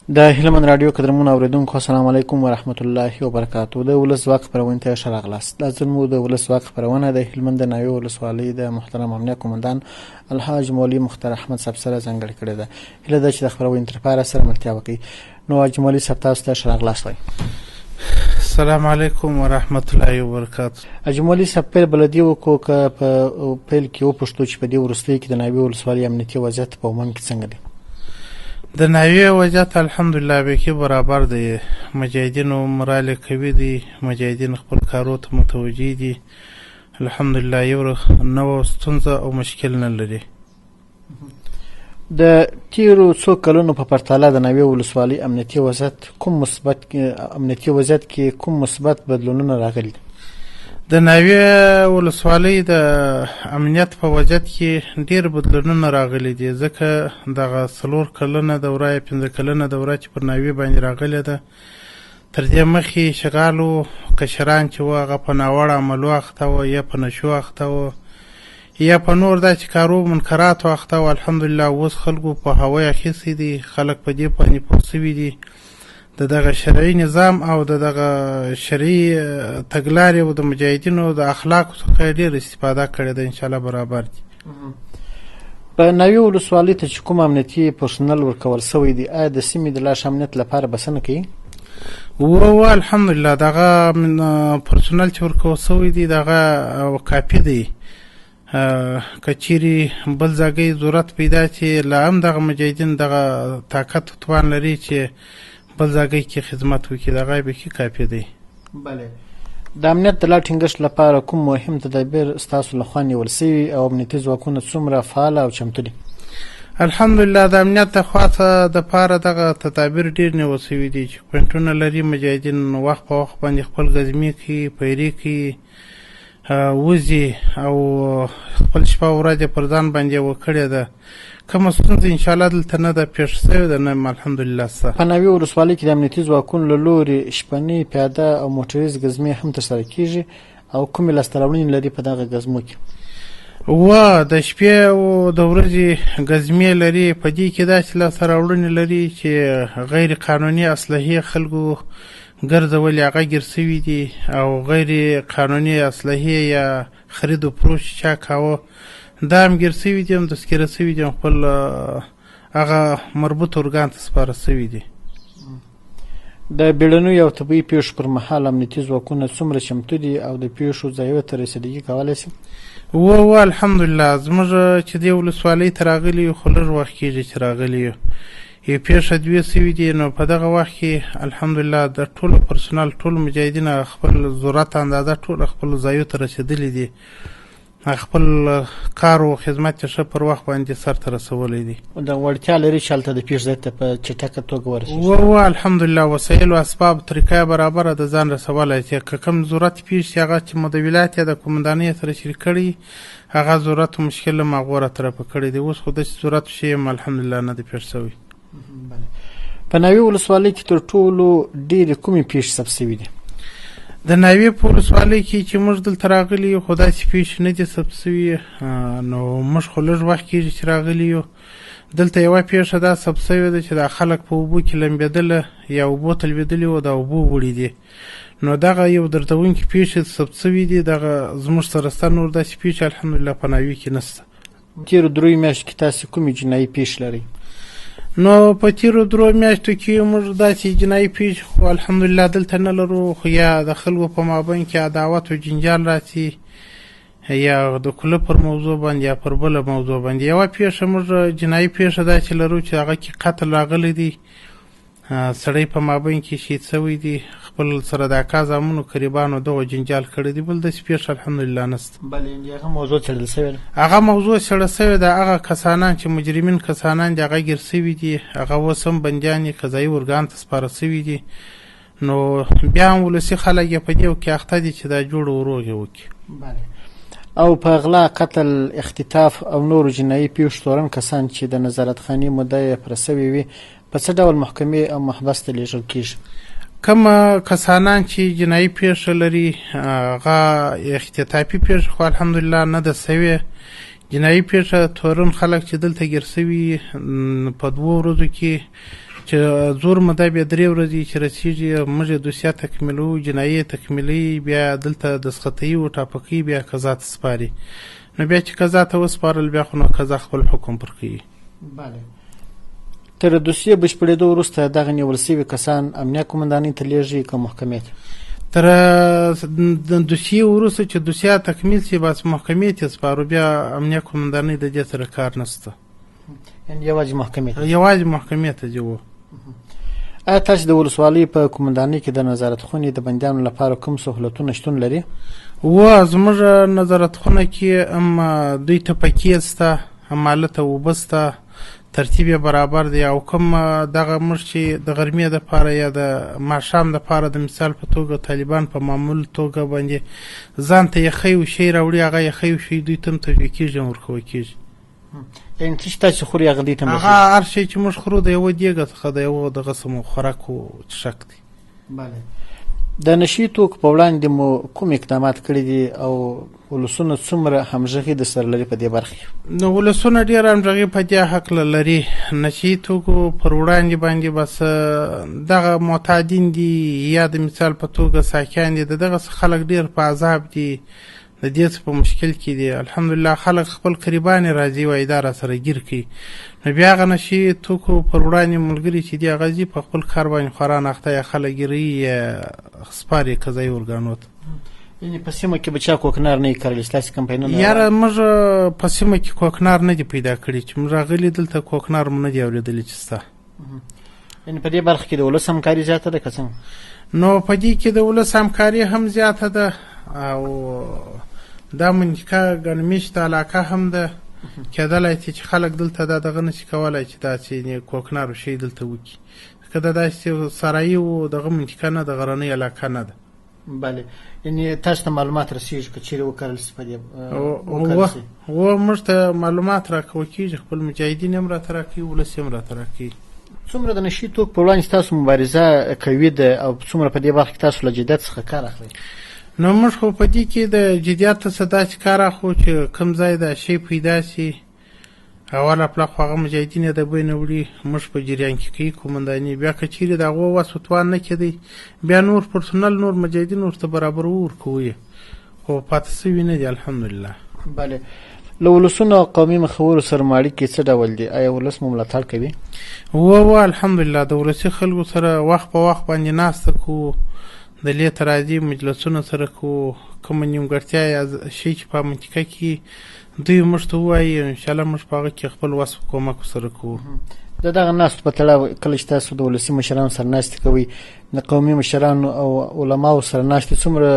د هلمند رادیو قدرمن اوریدونکو السلام علیکم ورحمت الله وبرکاته. د ولس واک خبرونه ته ښه راغلاست. دا زموږ د ولس واک خبرونه د هلمند د ناوې ولسوالۍ د محترم امنیه قومندان الحاج مولوي مختار احمد صاحب سره ځانګړې کړې ده. هیله ده چې د خبرونې تر پایه سره ملتیا وکړي. نو حاج مولوي صاحب تاسو ته ښه راغلاست. السلام علیکم ورحمت الله وبرکاته. حاج مولوي صاحب پیل بلدي وکړو که په پیل کې وپوښتو چې په دې وروستیو کې د ناوې ولسوالۍ امنیتي وضعیت په عموم کې څنګه دی؟ د ناوې وضعیت الحمدلله بیخي برابر دی. مجاهدینو مرال قوي دي، مجاهدین خپل کارو ته متوجه دي. الحمدلله یو نوه ستونزه او مشکل نه لري. د تیرو څو کلونو په پرتله د ناوې ولسوالۍ امنیتي وضعیت کې کوم مثبت بدلونونه راغلي دي؟ د ناوې ولسوالۍ د امنیت په وضعیت کې ډیر بدلونونه راغلي دي، ځکه دغه 4 کلنه دوره یا 15 کلنه دوره چې پر ناوې باندې راغلې ده، تر دې مخکې شغالو کشران چې وو هغه په ناوړه عملو اخته وو، یا په نشو اخته وو، یا په نور داسې کارو منکراتو اخته وو. الحمدلله اوس خلکو په هوای اخیستی دي، خلک په دې باندې پوه سوي دي. د دغه شرعي نظام او د دغه شرعي تګلارې او د مجاهدینو د اخلاقو څخه ډېر استفاده کړې ده. انشاءالله برابر دي. په ناوې ولسوالۍ ته چې کوم امنیتي پرسونل ورکول سوی دي، آیا د سیمې د لاش امنیت لپاره بسنه کوي؟ الحمدلله دغه پرسونل چې ورکول سوی دي دغه کافي دی. که چیرې بل ځای ضرورت پیدا چې لا هم دغه مجاهدین دغه طاقت و توان لري چې بل ځای کې خدمت وکړي، دغه بیخي کافي دی. بله، د امنیت د لا ټینګښت لپاره کوم مهم تدابیر ستاسو لخوا نیول سوي او امنیتي ځواکونه څومره فعال او چمتو دي؟ الحمدلله د امنیت د خوا دپاره دغه تدابیر ډېر نیول سوي دي چې پوینټونه لري. مجاهدین وخت په وخت باندې خپل ګزمې کوي، پیرې کوي، وزي او خپل شپه ورځ پر ځان باندې وکړې ده. کومه ستونزه انشاءالله دلته نه ده پېښ سوې ده، نه الحمدلله سته. په ناوې ولسوالۍ کې د امنیتي ځواکونو له لورې شپنۍ، پیاده او موټریز ګزمې هم ترسره کېږي او کومې لاسته راوړنې لري په دغه ګزمو کې؟ د شپې او د ورځې ګزمې لري. په دې کې داسې لاسته راوړنې لري چې غیر قانوني اسلحې خلکو ګرځولې هغه ګیر سوي دي، او غیر قانوني اسلحې یا خرید و فروش چا کاوه دا هم ګیر سوي دي، هم تذکره سوي دي، خپل هغه مربوط ارګان ته سپاره سوي دي. د بیړنیو او طبیعي پیښو پر مهال امنیتي ځواکونه څومره چمتو دي او د پیښو ځایونو ته رسیدګي کولی شي؟ الحمدلله زموږ چې دې ولسوالۍ ته راغلي یو، خو لږ وخت کېږي چې راغلي یو پیښه 2 سوي دي. نو په دغه وخت کې الحمدلله د ټولو پرسونل، ټول مجاهدین خپل ضرورت اندازه ټول خپل ځایو ته رسېدلي دي، خپل کار او خدمت ښه پر وخت باندې سرته رسولی دي. د وړتیا لري چې هلته د پیښ ځای ته په چټکه توګه ورسېږي؟ الحمدلله وسایل او اسباب طریقه برابره د ځان رسولی چې که کوم ضرورت پیښ شي هغه چې مو د ولایت یا د قومندانۍ سره شریک کړي، هغه ضرورت او مشکل هم هغو راطرفه کړی دی. اوس خو داسې ضرورت شی هم الحمدلله نه دی پیښ شوی. په ناوې ولسوالۍ کې تر ټولو ډېرې کومې پیښې ثبت سوي دي؟ د ناوې په ولسوالۍ کې چې موږ دلته راغلي یو، خو داسې پیښې نه دي ثبت سوي. نو موږ خو لږ وخت کېږي چې راغلي یو. دلته یوه پیښه دا ثبت سوې ده چې دا خلک په اوبو کې لمبېدله یا اوبو ته لوېدلي وو، دا اوبو وړي دي. نو دغه یو دردونکې پیښې ثبت سوي دي. دغه زموږ سره سته، نور داسې پیښې الحمدلله په ناوې کې نشته. تېرو 3 میاشتو کې تاسې کومې جنایي پیښې لرئ؟ نو په تیرو 3 میاشتو کې موږ داسې جنایي پیښې خو الحمدلله دلته نه لرو، خو یا د خلکو په مابین کې عداوت او جنجال راسي، یا د کله پر موضوع باندې یا پر بله موضوع باندې. یوه پیښه موږ جنایي پیښه داسې لرو چې هغه کې قتل راغلی دی، سړی په مابین کې شهید سوی دی، خپل سره د اکا زامنو قریبانو دغه جنجال کړی دی. بل داسې پیښه الحمدلله نشته. بلې هغه موضوع څېړل سوې ده؟ هغه موضوع څېړل سوې ده. هغه کسانان چې مجرمین کسانان دي هغه ګیر سوي دي، هغه اوس هم بندیان یې قضایي ارګان ته سپاره سوي دي. نو بیا هم ولسي خلک یې په دې کې اخته دي چې دا جوړ وروغې وکړي. او په غلا، قتل، اختطاف او نورو جنایي پیښو تورن کسان چې د نظارتخانې موده یې پوره سوې وي، په څه ډول محکمې او محبس ته لیږل کېږي؟ کوم کسانان چې جنایي پیښه لري، هغه اختطافي پیښه خو الحمدلله نه ده سوې. جنایي پیښه تورن خلک چې دلته ګیر سوي په 2 ورځو کې چې زور مده بیا 3 ورځې چې رسیږي موږ دوسیه تکمیلو جنایي تکمیلي بیا دلته دسخطي او ټاپکي بیا قضا ته سپاري نو بیا چې قضا ته وسپارل بیا خو نو قضا خپل حکم پر کوي. بله تر دوسیه بشپړېدو وروسته دغه نیول سوي کسان امنیه قومندانۍ ته لیږي که محکمې ته؟ تر دوسیې وروسته چې دوسیه تکمیل شي بس محکمې ته سپارو بیا امنیه قومندانۍ د دې سره کار نشته، یعنې یوازې محکمې ته؟ یوازې محکمې ته ځو. آیا تاسو د ولسوالۍ په قومندانۍ کې د نظارت خونې د بندیانو لپاره کوم سهولتونه شتون لري؟ زموږ نظارت خونه کې هم دوی ته پکې شته، همالته اوبه شته، ترتیب یې برابر دی او کوم دغه موږ چې د غرمې دپاره یا د ماښام دپاره د مثال په توګه طالبان په معمول توګه باندې ځان ته یخی و شی راوړي هغه یخی و شی دوی ته هم توجیه کېږي او ورکوه کېږي. یعنې څه چې تاسې خوري هغه دوی ته هغه هر شی چې موږ خورو د یوه دیګه څخه د یوه دغه سمو خوراکو څښاک دی. بله د نشي توکو په وړاندې مو کوم اقدامات کړي دي او ولسونه څومره همغږي د سره لري په دې برخه کې؟ نو ولسونه ډېر همغږي په دې هکله لري. نشي توکو پر وړاندې باندې بس دغه معتادین دي یا د مثال په توګه ساکیان دي دغه خلک ډېر په عذاب دي، د دې څه په مشکل کې دي. الحمدلله خلک خپل قریبان راځي وایي دا را سره ګیر کوي، نو بیا هغه نشي توکو پر وړاندې ملګري چې دي هغه ځي په خپل کار باندې خورا ناخته یا خلک ګیروي یا سپاري قضایي ارګانو ته. یعنې په سیمه کې به چا کوکنار نه وي کرلی ستاسې کمپاینونه؟ یاره موږ په سیمه کې کوکنار نه دي پیدا کړي چې موږ راغلي دلته کوکنار مو نه دي اورېدلي چې شته. یعنې په دې برخه کې د ولس همکاري زیاته ده که څنګه؟ نو په دې کې د ولس همکاري هم زیاته ده او دا منطقه ګڼمېشته علاقه هم ده، کېدلی چې خلک دلته دا دغه نشي کولی چې داسې کوکنار و شی دلته وکړي، که دا داسې سرایي و دغه منطقه نه د غرنۍ علاقه نه ده. بله یعنې تاسو ته معلومات رسېږي که چیرې وکرل شي په دې موږ ته معلومات راکوه کېږي، خپل مجاهدین هم راته راکوي، ولس هم راته راکوي. څومره د نشي توکو په وړاندې تاسو مبارزه کوي ده او څومره په دې برخه کې تاسو له جدیت څخه کار اخلئ؟ نو موږ خو په دې کې د جدیت څخه داسې کار اخلو چې کوم ځای دا شی پیدا شي اوله پله خو هغه مجاهدین یې د بوی نه وړي موږ په جریان کې کوي قومنداني، بیا که چیرې د هغو وس توان نه کېدی بیا نور پرسونل نور مجاهدین ورته برابر ورکوو خو پاتې سوي نه دي الحمدلله. بله له ولسونو او قومي مخورو سره مو اړیکې څه ډول دي؟ آیا ولس مو ملاتړ کوي؟ الحمدلله د ولسي خلکو سره وخت په وخت باندې ناسته کوو، د لې ترازي مجلسونو سره کوو، کومه نیمګړتیا یا شی چې په منطقه کې دوی موږ ته ووایي انشاءالله موږ په هغه کې خپل وس کومک سره کوو. د دغه ناستو په تړاو کله چې تاسو د ولسي مشرانو سره ناستې کوئ د قومي مشرانو او علماو سره ناستې څومره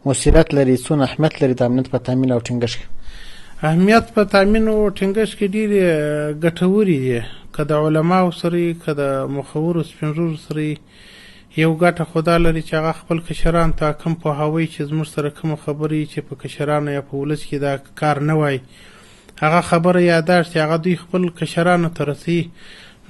مؤثریت لري، څونه اهمیت لري د امنیت په تامین او ټینګښت کې؟ اهمیت په تامین او ټینګښت کې ډېرې ګټورې دي، که د علماو سره که د مخورو سپین ږیرو سره یو ګټه خو دا لري چې هغه خپل کشران ته کوم پوهوي چې زموږ سره کومه خبرې چې په کشرانو یا په ولس کې دا کار نه وای هغه خبره یاداشت هغه دوی خپل کشرانو ته رسوي،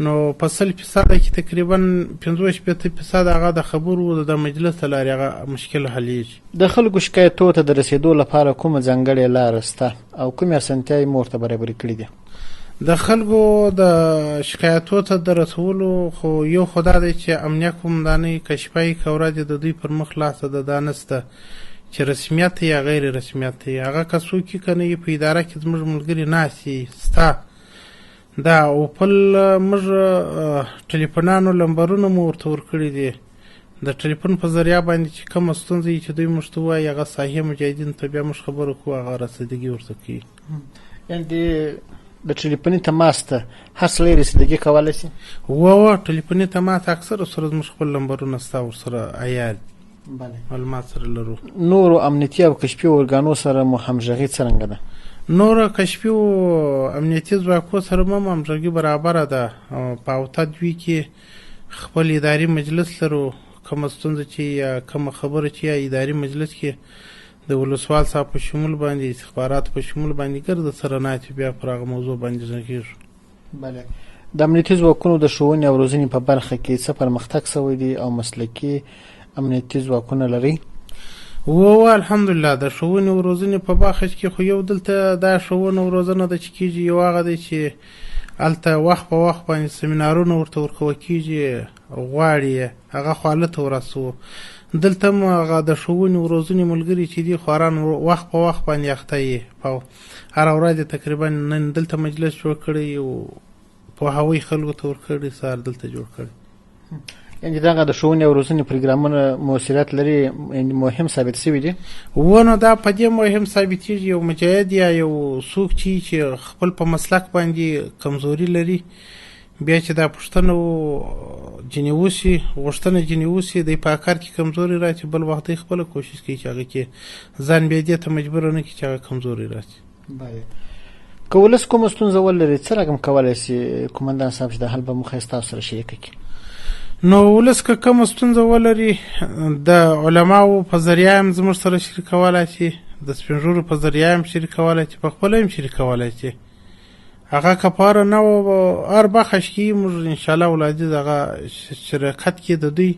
نو په 100% کې تقریبا 15-20% هغه د خبرو د مجلس له لارې هغه مشکل حلیږي. د خلکو شکایتو ته د رسېدو لپاره کومه ځانګړې لاره شته او کومې اسانتیاوې مو ورته برابرې کړي دي؟ د خلکو د شکایتو ته د رسولو خو یو خدا دی چې امنیه قومندانۍ کشفی که ورځې د دوی پر مخ لاسته د دا نسته چې رسمیت یا غیر رسمیت هغه که څوک یې که نه یې په اداره کې زموږ ملګري ناستي ستا دا او پل موږ ټلیفونانو لمبرونه مو ورته ورکړي دي، د ټلیفون په ذریعه باندې چې کومه ستونزه چې دوی موږ ته وایي هغه صحیح مجاهدینو ته بیا موږ خبرو کوو هغه رسیدګي ورته کوي. یعنې د ټلیفوني تماس ته هر سړی رسیدګي کولی شي؟ ټلیفوني تماس اکثره سره زموږ خپل لمبرونه ستا ورسره عیار معلومات سره لرو. نورو امنیتي او کشفي ارګانو سره مو همغږي څرنګه ده؟ نور کشفي او امنیتي ځواکو سره مو همغږي برابره ده. په اوته دوی کې خپل اداري مجلس لرو، کومه ستونزه چې یا کومه خبره چې یا اداري مجلس کې د ولسوال صاحب په شمول باندې استخبارات په شمول باندې ګرځه سره ناستې بیا پر هغه موضوع باندې غږېږو. بله د امنیتي ځواکونو د ښوونې او روزنې په برخه کې څه پرمختګ شوی دی او مسلکي امنیتي ځواکونه لري؟ الحمدلله د ښوونې او روزنې په برخه کې خو یو دلته دا ښوونه او روزنه ده چې کېږي یو هغه دی چې هلته وخت په وخت باندې سیمینارونه ورته ورکول کېږي، غواړي هغه خو هلته ورسو. دلته هم هغه د ښوونې و روزنې ملګري چې دي خواران وخت په وخت باندې اخته یې، په هره ورځ تقریبا نن دلته مجلس جوړ کړی او پوهاوی خلکو ته ورکړی، سهار دلته جوړ کړی. یعنې دغه د ښوونې او روزنې پروګرامونه مؤثریت لري، مهم ثابت شوي دي. ونه دا په دې مهم ثابتېږي یو مجاهد یا یو څوک چې خپل په مسلک باندې کمزوري لري، بیا چې دا پوښتنه جنې وشي، غوښتنه جنې وشي، دی په کار کې کمزوري راشي، بل وخت دی خپله کوشش کوي چې هغه کې ځان بیا دې ته مجبوره نه کړي چې هغه کمزوري راشي. که ولس کومه ستونزه ولري څه رقم کولی شي قومندان صاحب چې د حل په موخه یې ستاسو سره شریکه کړي؟ نو ولس که کومه ستونزه ولري د علماو په ذریعه هم زموږ سره شریکولی شي، د سپین ږیرو په ذریعه هم شریکولی شي، په خپله هم شریکولی شي. هغه که په هره نوع هر بخش کې موږ انشاءالله ولادي دغه شرکت کې د دوی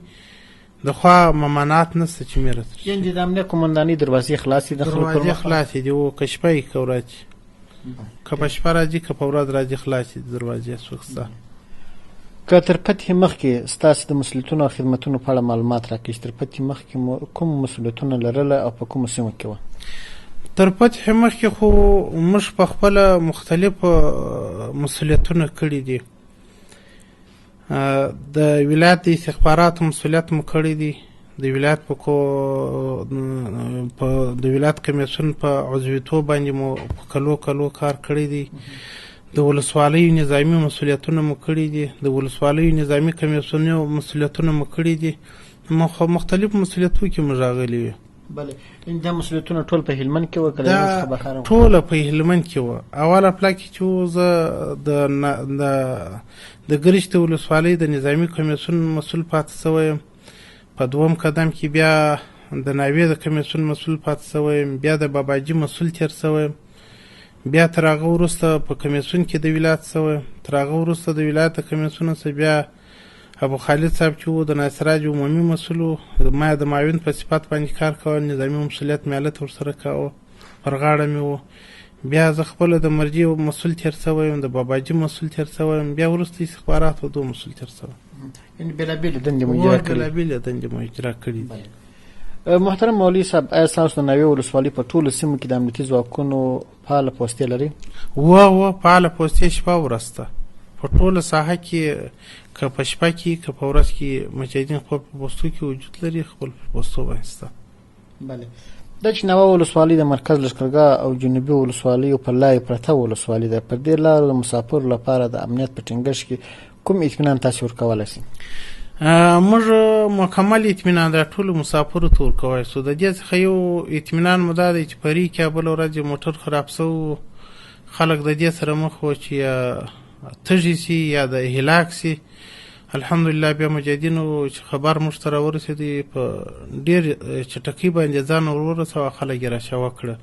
د خوا ممانعت نشته چې میره تر شي. یعنې د امنیه قومندانۍ دروازې خلاصې د خلکو دروازې خلاصې دي، او که شپه یې که ورځ که په شپه راځي که په ورځ راځي خلاصې دي دروازې څوک شته. که تر فتحې مخکې ستاسې د مسؤلیتونو او خدمتونو په اړه معلومات راکړئ چې تر فتحې مخکې کوم مسؤلیتونه لرله او په کومو سیمو کې وه؟ تر فتحې مخکې خو موږ په خپله مختلف مسؤلیتونه کړي دي. د ولایت د استخباراتو مسؤلیت مو کړی دی، د ولایت د ولایت کمیسیون په عضویتوب باندې مو په کلو کار کړی دی. د ولسوالیو نظامي مسؤلیتونه مو کړي دي، د ولسوالیو نظامي کمیسیونو مسؤلیتونه مو کړي دي. مختلف مسؤلیتونو کې موږ راغلي یو. بله، دا مسؤلیتونه ټول په هلمند کې وه که له هلمند څخه بهر وه؟ ټوله په هلمند کې وه. اوله پله کې چې وه زه د ګرشت د ولسوالۍ د نظامي کمیسیون مسؤل پاتې شوی یم، په دوم قدم کې بیا د ناوې د کمیسیون مسؤل پاتې شوی یم، بیا د باباجي مسؤل تېر شوی یم، بیا تر هغه وروسته په کمیسیون کې د ولایت شوی یم، تر هغه وروسته د ولایت د کمیسیون څخه بیا ابو خالد صاحب چې و د ناصراج عمومي مسؤل و، ما د معاون په صفت باندې کار کوه، نظامي مسؤلیت مې هلته ورسره کوه، پر غاړه مې و. بیا زه خپله د مرجع مسؤل تېر شوی یم، د باباجي مسؤل تېر شوی یم، بیا وروسته استخباراتو دوه مسؤل تېر شوی یم. یعنې بېلابېلې دندې مو اجرا کړي؟ بېلابېلې دندې مو اجرا کړي دي. محترم مولوي صاحب، آیا ستاسو د ناوې ولسوالۍ په ټولو سیمو کې د امنیتي ځواکونو فعاله پوستې لري؟ وه فعاله پوستې شپه ورځ ته په ټوله ساحه کې، که په شپه کې که په ورځ کې مجاهدین خپل په پوستو کې وجود لري، خپل په پوستو باندې شته. بله، دا چې ناوه ولسوالۍ د مرکز لښکرګاه او جنوبي ولسوالیو په لارې پرته ولسوالۍ ده، پر دې لارو د مسافرو لپاره د امنیت په ټینګښت کې کوم اطمینان تاسې ورکولی شئ؟ موږ مکمل اطمینان د ټولو مسافرو ته ورکولی شو. د دې څخه یو اطمینان مو دا دی چې پرې کې بله ورځ موټر خراب شو، خلک د دې سره مخ وو چې یا تږي شي یا د هلاک شي. الحمدلله بیا مجاهدینو چې خبر موږ ته راورسېدی په ډېر چټکۍ باندې ځان ورورسوه، خلک یې راشوه کړه.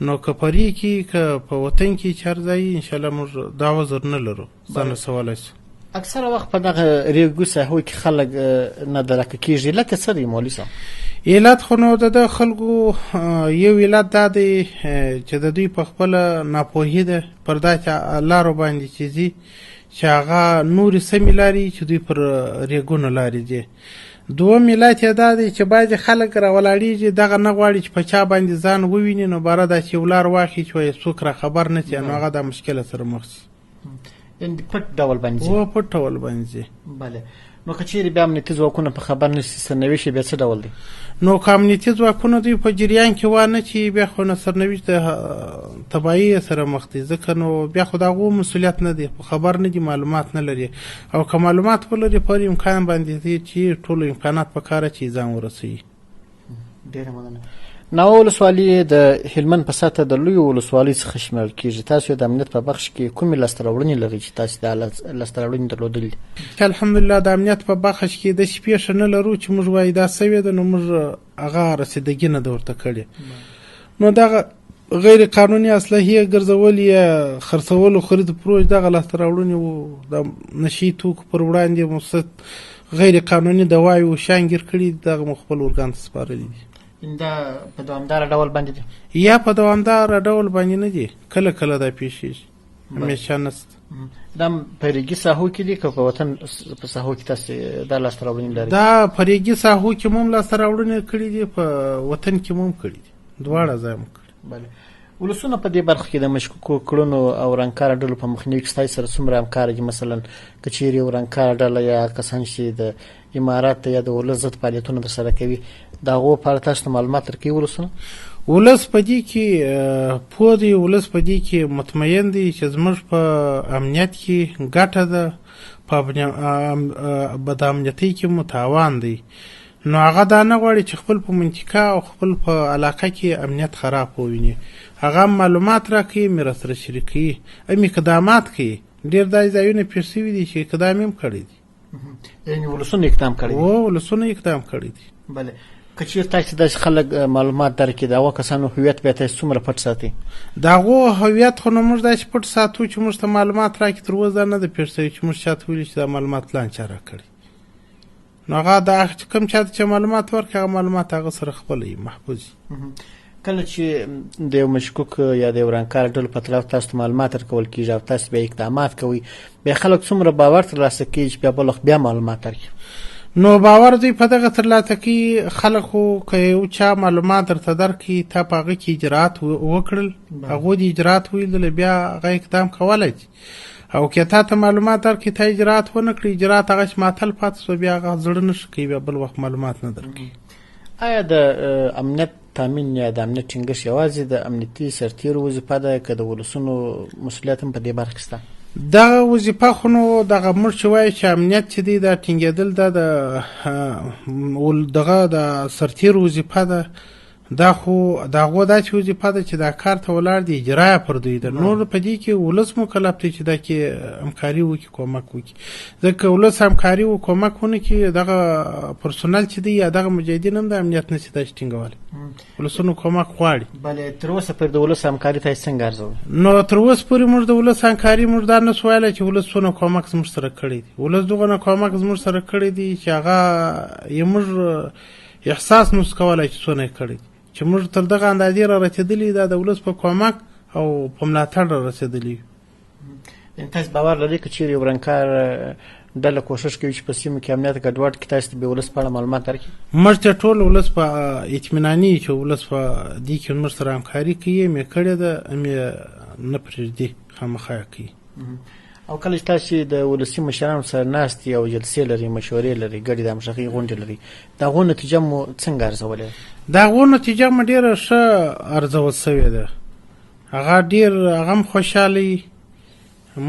نو که پرې کې که په وطن کې چې هر ځای انشاءالله موږ دا وزر نه لرو ځان رسولی شو. اکثره وخت په دغه ریګو ساحو کې خلک نه درکه کېږي، لکه څه دی مولوي صاحب؟ علت خو نو د خلکو یو علت دا دی چې د دوی په خپله ناپوهي ده پر داسې لارو باندې چې ځي چې هغه نورې سمې لارې چې دوی پر ریګونو لارې ځي. دوم علت یې دا دی چې بعضې خلک راولاړېږي، دغه نه غواړي چې په چا باندې ځان وویني، نو باره داسې یو لار واخلي چې څوک را خبر نه شي، نو هغه دا مشکله سره مخ شي. یعنې پټ ډول باندې ځي؟ پټ ډول باندې ځي. بله، نو که چیرې بیا امنیتي ځواکونه په خبر نه شي، سرنوشت یې بیا څه ډول دی؟ نو که امنیتي ځواکونه دوی په جریان کې وانه چې بیا خو نه سرنوشت د تباهي سره مخ دي، ځکه نو بیا خو د هغو مسؤلیت نه دی، خبر نه دي، معلومات نه لري. او که معلومات ولري په هر امکان باندې دی چې ټولو امکانات په کاره چې ځان ورسوي. ډېره مننه. ناوه ولسوالي د هلمند په سطحه د لویو ولسوالیو څخه شمیرل کېږي. تاسو د امنیت په بخش کې کومې لاسته راوړنې لرئ چې تاسو دا لاسته راوړنې درلودلې دي؟ الحمدلله د امنیت په بخش کې داسې پېښه نه لرو چې موږ وایو دا سوې ده، نو موږ هغه رسیدګي نه ده ورته کړې. نو دغه غیر قانوني اسلحې ګرځول یا خرڅول او خرید فروش دغه لاسته راوړنې وو. د نشي توکو پر وړاندې مو غیر قانوني دواوې او شیان ګیر کړي، دغه مو خپل ارګان ته سپارلي دي. دا په دوامداره ډول باندې دي؟ یا په دوامداره ډول باندې نه دي، کله کله دا پیښیږي، همیشه نشته. دا په ریګي ساحو کې دي که په وطن په ساحو کې تاسو دا لاسته راوړنې لرئ؟ دا په ریګي ساحو کې مو هم لاسته راوړنې کړي دي، په وطن کې مو هم کړي دي، دواړه ځای مو کړي. بله. ولسونه په دې برخه کې د مشکوکو کړنو او رنګکاره ډلو په مخنیوي کې ستاسو سره څومره همکاره دي؟ مثلا که چیرې یو رنګکاره ډله یا کسان چې د امارات یا د ولس ضد فعالیتونه ترسره کوي د هغو په اړه تاسو ته معلومات درکوي ولسونه؟ ولس په دې کې پوه دی، ولس په دې کې مطمئن دی چې زموږ په امنیت کې ګټه ده، په بد امنیتۍ کې مو تاوان دی. نو هغه دا نه غواړي چې خپل په منطقه او خپل په علاقه کې امنیت خراب وویني. هغه معلومات راکوي، مې راسره شریکوي، امې اقدامات کوي. ډېر داسې ځایونه پېښ شوي دي چې اقدام یې هم کړی دی. یعنې ولسونه اقدام کړی دی؟ ولسونه اقدام کړی دی. بله. که چېرې تاسو داسې خلک معلومات درکړي د هغو کسانو هویت بیا تاسو څومره پټ ساتئ؟ د هغو هویت خو نو موږ داسې پټ ساتو چې موږ ته معلومات راکړي. تر اوسه دا نه ده پېښ شوي چې موږ چا ته ویلي چې دا معلومات فلان چا راکړي. نو هغه دا کوم چا ته چې معلومات ورکړي هغه معلومات هغه سره خپله وي، محفوظ وي. کله چې د یو مشکوک یا د یو رنګکاره ډلو په طرف تاسو ته معلومات ورکول کېږي او تاسو بیا اقدامات کوئ، بیا خلک څومره باور ترلاسه کوي چې بیا بل وخت بیا معلومات ورکړي؟ نو باور دوی په دغه ترلاسه کوي. خلک خو که یو چا معلومات درته درکړي، تا په هغه کې اجرات وکړل، هغوی د اجرات ویلدل، بیا هغه اقدام کولی شي. او که تا ته معلومات درکړي تا اجرات ونه کړي، اجرات هغه چې ماتل پاتې سو، بیا هغه زړه نه ښه کوي، بیا بل وخت معلومات نه درکوي. آیا د امنیت تامین یا د امنیت ټینګښت یوازې د امنیتي سرتیرو وظیفه ده که د ولسونو مسؤلیت هم په دې برخه کې شته؟ دغه وظیفه خو نو دغه موږ چې وایو چې امنیت چې دی دا ټینګېدل دا دغه د سرتیرو وظیفه ده. دا خو د هغو داسې وظیفه ده چې دا کار ته ولاړ دي، اجرا یې پر دوی ده. نور په دې کې ولس مکلف دی چې دا کې همکاري وکړي، کومک وکړي. ځکه ولس همکاري و کومک ونه کړي، دغه پرسونل چې دی یا دغه مجاهدین هم د امنیت نه شي داسې ټینګولی. ولسونو کومک غواړي. بلې تر اوسه پورې د ولس همکاري تاسو څنګه ارزوئ؟ نو تر اوسه پورې موږ د ولس همکاري موږ دا نسو ویلی چې ولس څونه کومک زموږ سره کړی دی. ولس دغونه کومک زموږ سره کړی دی چې هغه یې موږ احساس نسو کولی چې څونه یې کړی دی، چې موږ تر دغه اندازې را رسېدلي دا د ولس په کومک او په ملاتړ را رسېدلي. یعنې تاسو باور لرئ که چېرې یو رنګکار ډله کوښښ کوي چې په سیمو کې امنیت ګډوډ کړي، تاسو ته د ولس په اړه معلومات درکړي؟ موږ ته ټول ولس په اطمیناني چې ولس په دې کې موږ سره همکاري کوي، مې کړې ده، مې نه پرېږدي، خامخا یې کوي. او کله چې تاسو د ولسي مشرانو سره ناستې او جلسې لرئ، مشورې لرئ، ګډې د همغږۍ غونډې لرئ، د هغو نتیجه مو څنګه ارزولې؟ د هغو نتیجه مو ډېره ښه ارزول سوې ده. هغه ډېر هغه هم خوشحاله وي،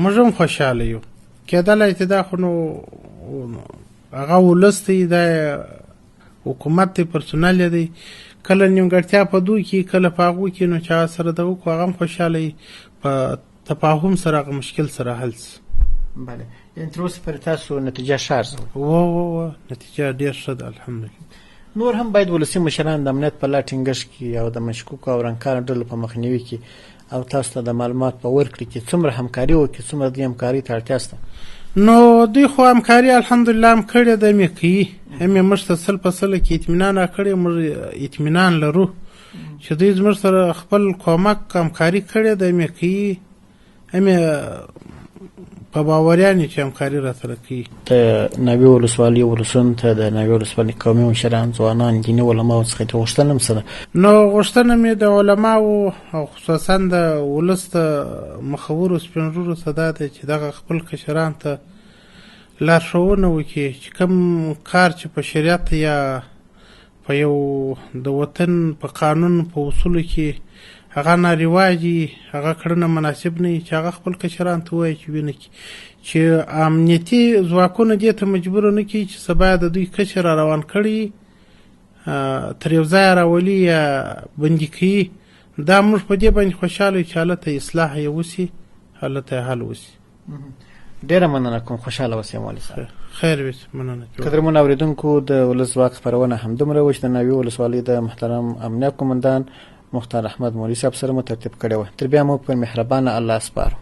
موږ هم خوشحاله یو. کېدلی چې دا خو نو هغه ولس دی، دا حکومت دی، پرسونل یې دی. کله نیمګړتیا په دوی کې، کله په هغو کې، نو چې هغه سره دغه کړو هغه هم خوشحاله وي، په تفاهم سره هغه مشکل سره حل شي. بله. یعنې تر اوسه پورې تاسو نتیجه ښه ارزوئ؟ نتیجه ډېر ښه ده، الحمدلله. نور هم باید ولسي مشران د امنیت په لار ټینګښت کړي او د مشکوکو او رنګکاره ډلو په مخنیوي کې او تاسو ته د معلومات په ورکړي کې څومره همکاري وکړي، څومره دې همکاري ته اړتیا شته؟ نو دوی خو همکاري الحمدلله هم کړې ده، مې کوي، هم یې موږ ته 100% کې اطمینان راکړی. موږ اطمینان لرو چې دوی زموږ سره خپل کومک همکاري کړې ده، مې کوي، هم یې په باوریان چې همکاري را سره کوي. د ناوې ولسوالۍ ولسونو ته د ناوې ولسوالۍ قومي مشران، ځوانان، دیني علماو څخه ترې غوښتنه هم څه ده؟ نو غوښتنه مې د علماو او خصوصا د ولس د مخورو سپین ږیرو څخه دا ده چې دغه خپل کشران ته لارښوونه وکړي چې کوم کار چې په شریعت یا په یو د وطن په قانون په اصولو کې هغه ناروا دي، هغه کړنه مناسب نه وي، چې هغه خپل کشران ته ووایي چې وینه کړي، چې امنیتي ځواکونه دې ته مجبور نه کړي چې سبا د دوی کچه را روان کړي تر یو ځایه راولي یا بندي کوي. دا موږ په دې باندې خوشحاله یو چې هلته اصلاح یې وسي، هلته یې حل وسي. ډېره مننه کوم، خوشحاله اوسئ مولوي صاحب. خیر وي، مننه. قدرمنو اورېدونکو، د ولس ځواک خپرونه همدومره وه چې د ناوې ولسوالۍ د محترم امنیه قومندان مختار احمد مولوي صاحب سره مو ترتیب کړې وه. تر بیا مو په مهربانه الله سپارو.